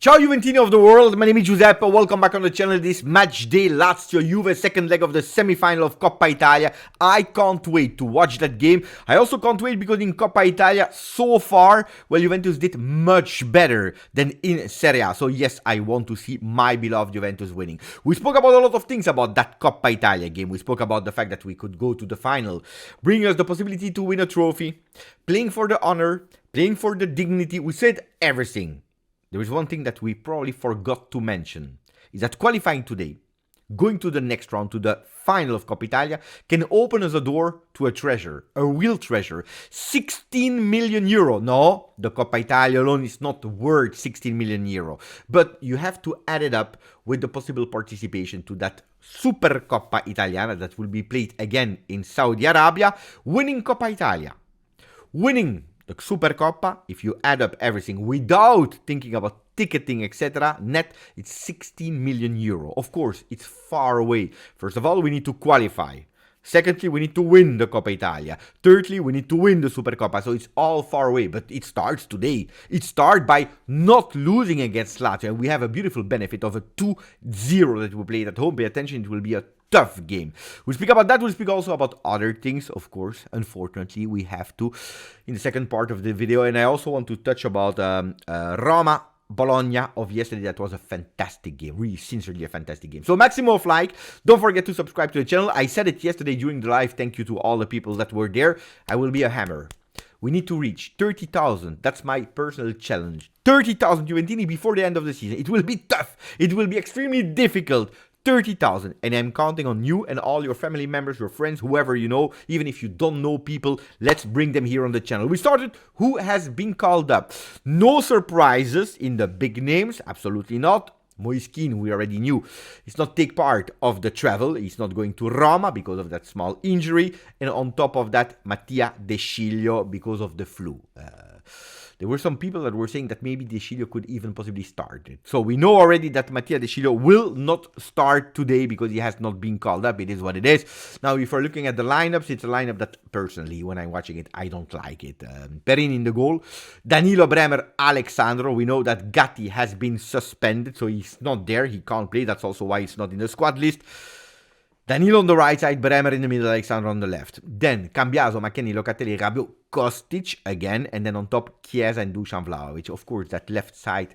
Ciao Juventini of the world, my name is Giuseppe, welcome back on the channel. This match day, Lazio Juve, second leg of the semi-final of Coppa Italia. I can't wait to watch that game. I also can't wait because in Coppa Italia, so far, well, Juventus did much better than in Serie A. So yes, I want to see my beloved Juventus winning. We spoke about a lot of things about that Coppa Italia game. We spoke about the fact that we could go to the final, bringing us the possibility to win a trophy, playing for the honor, playing for the dignity. We said everything. There is one thing that we probably forgot to mention, is that qualifying today, going to the next round, to the final of Coppa Italia, can open us a door to a treasure, a real treasure. 16 million euro. No, the Coppa Italia alone is not worth 16 million euro. But you have to add it up with the possible participation to that Super Coppa Italiana that will be played again in Saudi Arabia, winning Coppa Italia. Winning the Super Coppa, if you add up everything without thinking about ticketing, etc., net, it's 16 million euro. Of course, it's far away. First of all, we need to qualify. Secondly, we need to win the Coppa Italia. Thirdly, we need to win the Super Coppa. So it's all far away, but it starts today. It starts by not losing against Lazio. And we have a beautiful benefit of a 2-0 that we played at home. Pay attention, it will be a tough game. We'll speak about that. We'll speak also about other things, of course. Unfortunately, we have to in the second part of the video. And I also want to touch about Roma, Bologna of yesterday. That was a fantastic game, really sincerely a fantastic game. So maximum of like, don't forget to subscribe to the channel. I said it yesterday during the live. Thank you to all the people that were there. I will be a hammer. We need to reach 30,000. That's my personal challenge. 30,000 Juventini before the end of the season. It will be tough. It will be extremely difficult. 30,000, and I'm counting on you and all your family members, your friends, whoever you know. Even if you don't know people, let's bring them here on the channel. We started who has been called up. No surprises in the big names, absolutely not. Moiskin, we already knew, he's not take part of the travel. He's not going to Roma because of that small injury. And on top of that, Mattia De Sciglio because of the flu. There were some people that were saying that maybe De Sciglio could even possibly start it. So we know already that Mattia De Sciglio will not start today because he has not been called up. It is what it is. Now, if we're looking at the lineups, it's a lineup that personally, when I'm watching it, I don't like it. Perin in the goal. Danilo, Bremer, Alexandro. We know that Gatti has been suspended, so he's not there. He can't play. That's also why he's not in the squad list. Danilo on the right side, Bremer in the middle, Alexandro on the left. Then Cambiaso, McKennie, Locatelli, Rabiot, Kostic again. And then on top, Chiesa and Dusan Vlahovic. Of course, that left side,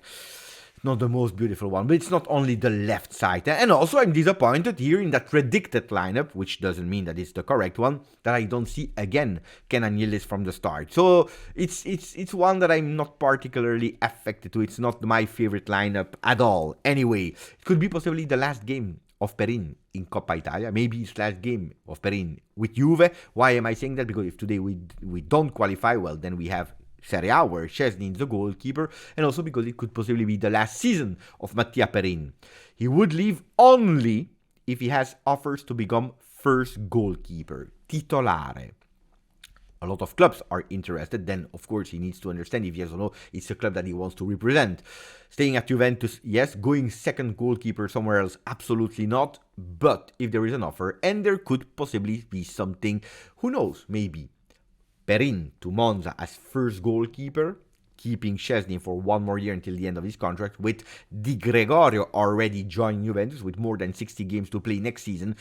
not the most beautiful one. But it's not only the left side. And also, I'm disappointed here in that predicted lineup, which doesn't mean that it's the correct one, that I don't see again Ken Agnelli from the start. So it's one that I'm not particularly affected to. It's not my favorite lineup at all. Anyway, it could be possibly the last game of Perin in Coppa Italia, maybe his last game of Perin with Juve. Why am I saying that? Because if today we don't qualify, well, then we have Serie A where Szczesny is the goalkeeper, and also because it could possibly be the last season of Mattia Perin. He would leave only if he has offers to become first goalkeeper, titolare. A lot of clubs are interested. Then, of course, he needs to understand if yes or no, it's a club that he wants to represent. Staying at Juventus, yes. Going second goalkeeper somewhere else, absolutely not. But if there is an offer, and there could possibly be something, who knows, maybe Perin to Monza as first goalkeeper, keeping Szczesny for one more year until the end of his contract, with Di Gregorio already joining Juventus with more than 60 games to play next season.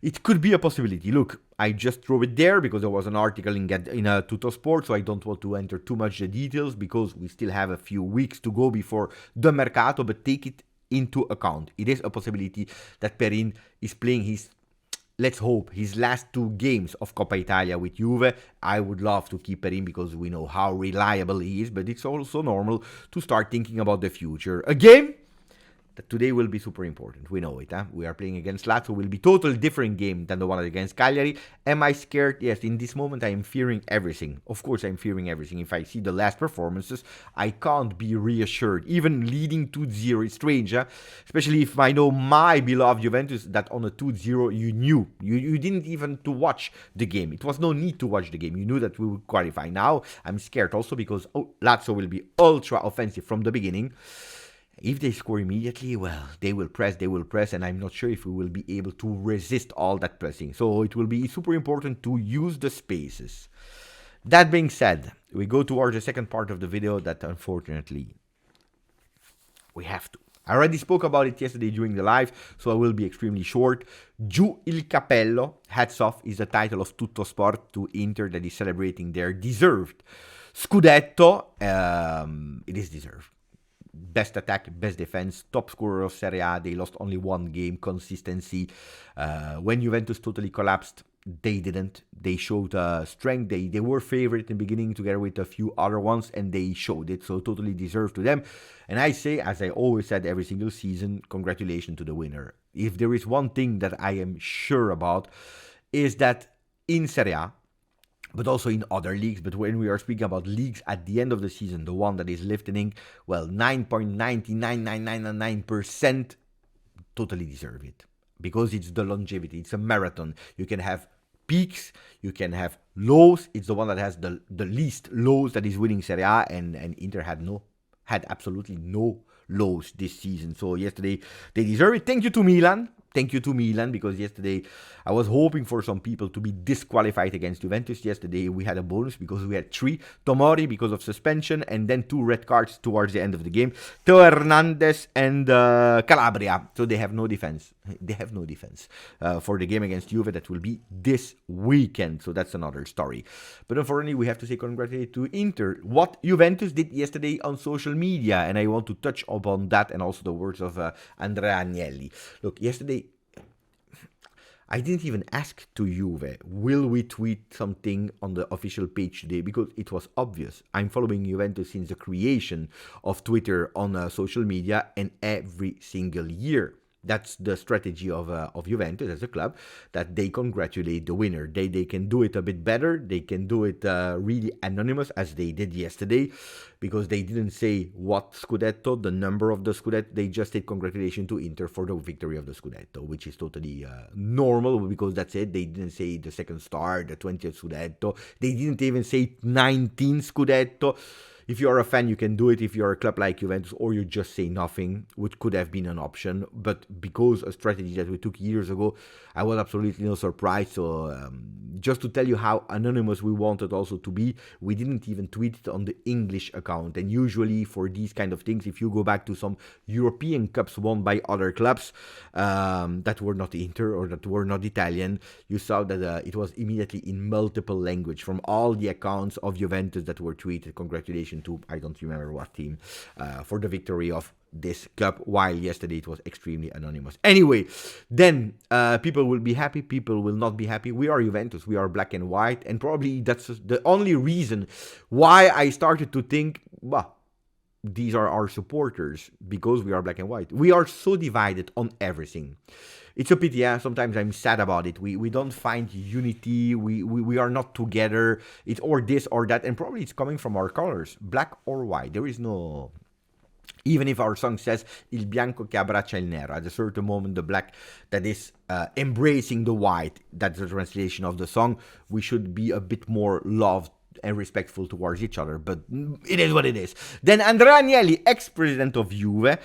It could be a possibility. Look, I just throw it there because there was an article in Tuttosport, so I don't want to enter too much the details because we still have a few weeks to go before the Mercato, but take it into account. It is a possibility that Perin is playing his, let's hope, his last two games of Coppa Italia with Juve. I would love to keep Perin because we know how reliable he is, but it's also normal to start thinking about the future. A game that today will be super important. We know it. We are playing against Lazio. Will be totally different game than the one against Cagliari. Am I scared? Yes, in this moment I am fearing everything. Of course I'm fearing everything. If I see the last performances, I can't be reassured. Even leading 2-0 is strange, especially if I know my beloved Juventus that on a 2-0 you knew. You didn't even to watch the game. It was no need to watch the game. You knew that we would qualify. Now I'm scared also because Lazio will be ultra offensive from the beginning. If they score immediately, well, they will press, and I'm not sure if we will be able to resist all that pressing. So it will be super important to use the spaces. That being said, we go towards the second part of the video that unfortunately We have to. I already spoke about it yesterday during the live, so I will be extremely short. Giù il cappello, hats off, is the title of Tutto Sport to Inter that is celebrating their deserved Scudetto. It is deserved. Best attack, best defense, top scorer of Serie A. They lost only one game, consistency. When Juventus totally collapsed, they didn't. They showed strength. They were favorite in the beginning together with a few other ones, and they showed it. So totally deserved to them. And I say, as I always said every single season, congratulations to the winner. If there is one thing that I am sure about, is that in Serie A, but also in other leagues, but when we are speaking about leagues at the end of the season, the one that is lifting, well, 9.99999% totally deserve it. Because it's the longevity, it's a marathon. You can have peaks, you can have lows. It's the one that has the least lows that is winning Serie A, and Inter had absolutely no lows this season. So yesterday they deserve it. Thank you to Milan. Thank you to Milan, because yesterday I was hoping for some people to be disqualified against Juventus. Yesterday we had a bonus because we had 3. Tomori because of suspension, and then 2 red cards towards the end of the game. Teo Hernandez and Calabria. So they have no defense. They have no defense for the game against Juve that will be this weekend. So that's another story. But unfortunately, we have to say congratulations to Inter. What Juventus did yesterday on social media, and I want to touch upon that and also the words of Andrea Agnelli. Look, yesterday, I didn't even ask to Juve, will we tweet something on the official page today? Because it was obvious. I'm following Juventus since the creation of Twitter on social media, and every single year. That's the strategy of Juventus as a club, that they congratulate the winner. They can do it a bit better. They can do it really anonymous, as they did yesterday, because they didn't say what Scudetto, the number of the Scudetto. They just said congratulations to Inter for the victory of the Scudetto, which is totally normal, because that's it. They didn't say the second star, the 20th Scudetto. They didn't even say 19 Scudetto. If you're a fan, you can do it if you're a club like Juventus, or you just say nothing, which could have been an option. But because a strategy that we took years ago, I was absolutely no surprise. So just to tell you how anonymous we wanted also to be, we didn't even tweet it on the English account. And usually for these kind of things, if you go back to some European Cups won by other clubs that were not Inter or that were not Italian, you saw that it was immediately in multiple language from all the accounts of Juventus that were tweeted. Congratulations to, I don't remember what team, for the victory of this cup, while yesterday it was extremely anonymous. Anyway, then people will be happy, people will not be happy. We are Juventus, we are black and white, and probably that's the only reason why I started to think, well, these are our supporters, because we are black and white. We are so divided on everything. It's a pity, yeah. Sometimes I'm sad about it. We don't find unity. We are not together. It's or this or that. And probably it's coming from our colors, black or white. There is no... Even if our song says Il bianco che abbraccia il nero, at a certain moment, the black that is embracing the white, that's the translation of the song, we should be a bit more loved and respectful towards each other, but it is what it is. Then Andrea Agnelli, ex-president of Juve,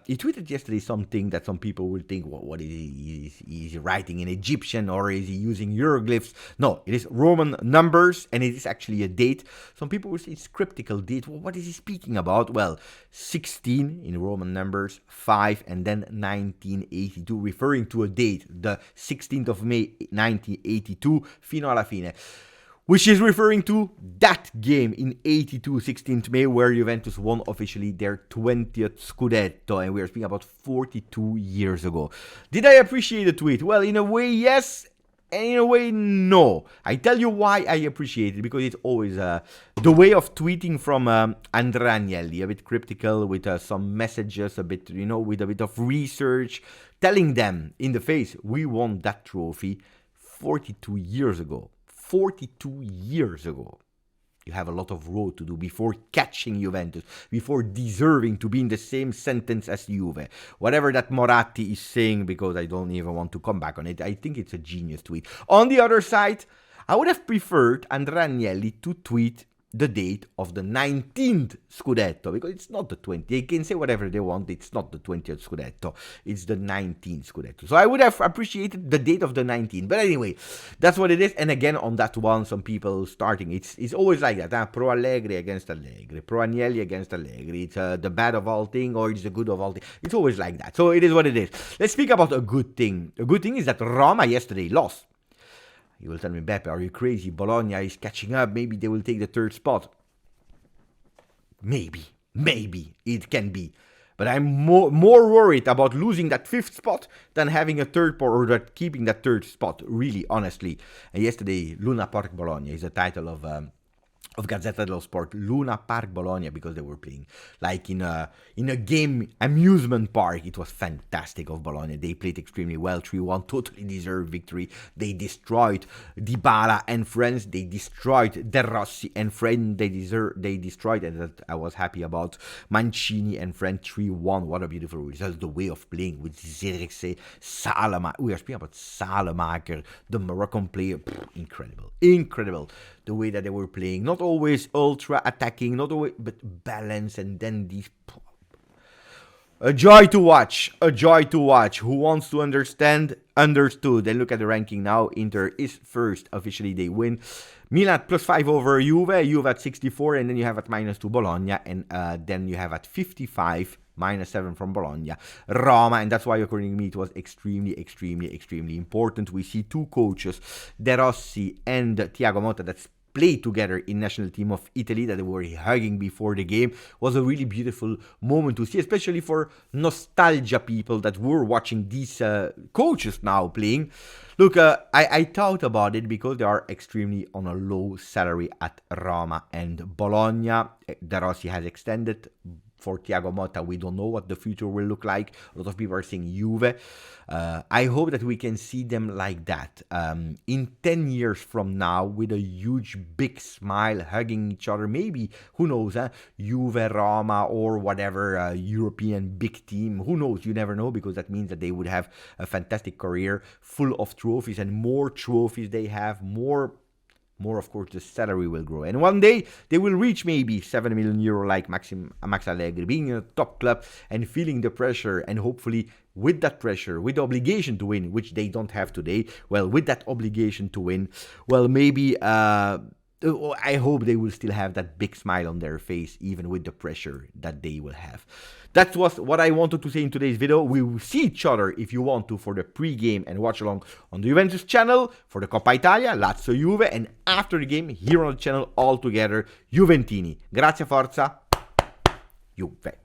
he tweeted yesterday something that some people will think, well, what is he? Is he writing in Egyptian, or is he using hieroglyphs? No, it is Roman numbers, and it is actually a date. Some people will say it's cryptical date. Well, what is he speaking about? Well, 16 in Roman numbers, 5, and then 1982, referring to a date, the 16th of May 1982, fino alla fine, which is referring to that game in 82, 16th May, where Juventus won officially their 20th Scudetto, and we are speaking about 42 years ago. Did I appreciate the tweet? Well, in a way, yes, and in a way, no. I tell you why I appreciate it, because it's always the way of tweeting from Andrea Agnelli, a bit cryptical, with some messages, a bit, with a bit of research, telling them in the face, we won that trophy 42 years ago. 42 years ago. You have a lot of road to do before catching Juventus, before deserving to be in the same sentence as Juve. Whatever that Moratti is saying, because I don't even want to come back on it, I think it's a genius tweet. On the other side, I would have preferred Andrea Agnelli to tweet the date of the 19th Scudetto, because it's not the 20th. They can say whatever they want, it's not the 20th Scudetto, it's the 19th Scudetto. So I would have appreciated the date of the 19th, but anyway, that's what it is. And again, on that one, some people starting, it's always like that, huh? Pro Allegri against Allegri, Pro Agnelli against Allegri, it's the bad of all thing, or it's the good of all thing. It's always like that, so it is what it is. Let's speak about a good thing. A good thing is that Roma yesterday lost. You will tell me, Beppe, are you crazy? Bologna is catching up. Maybe they will take the third spot. Maybe it can be. But I'm more worried about losing that fifth spot than having a third spot, or that keeping that third spot, really, honestly. And yesterday, Luna Park Bologna is the title of Gazzetta dello Sport, Luna Park Bologna, because they were playing like in a game amusement park. It was fantastic of Bologna. They played extremely well, 3-1, totally deserved victory. They destroyed Dybala and friends. They destroyed De Rossi and friends. They destroyed, and that I was happy about, Mancini and friend, 3-1. What a beautiful result. The way of playing with Zirkzee, Salama. We are speaking about Salamaker, the Moroccan player. Incredible. The way that they were playing, not always ultra attacking, not always, but balance, and then these. A joy to watch. Who wants to understand, understood. And look at the ranking now. Inter is first. Officially, they win. Milan at +5 over Juve at 64, and then you have at -2 Bologna, and then you have at 55, -7 from Bologna, Roma, and that's why, according to me, it was extremely important. We see two coaches, De Rossi and Thiago Motta, that's played together in national team of Italy, that they were hugging before the game. Was a really beautiful moment to see, especially for nostalgia people that were watching these coaches now playing. Look, I thought about it because they are extremely on a low salary at Roma and Bologna. De Rossi has extended. For Thiago Motta, we don't know what the future will look like. A lot of people are saying Juve. I hope that we can see them like that. In 10 years from now, with a huge, big smile, hugging each other. Maybe, who knows, Juve, Roma, or whatever European big team. Who knows? You never know, because that means that they would have a fantastic career full of trophies. And more trophies they have, more, of course, the salary will grow. And one day, they will reach maybe 7 million euro like Max Allegri, being in a top club and feeling the pressure. And hopefully, with that pressure, with the obligation to win, which they don't have today, well, with that obligation to win, well, maybe I hope they will still have that big smile on their face, even with the pressure that they will have. That was what I wanted to say in today's video. We will see each other, if you want to, for the pre-game and watch along on the Juventus channel, for the Coppa Italia, Lazio Juve, and after the game, here on the channel, all together, Juventini. Grazie, forza, Juve.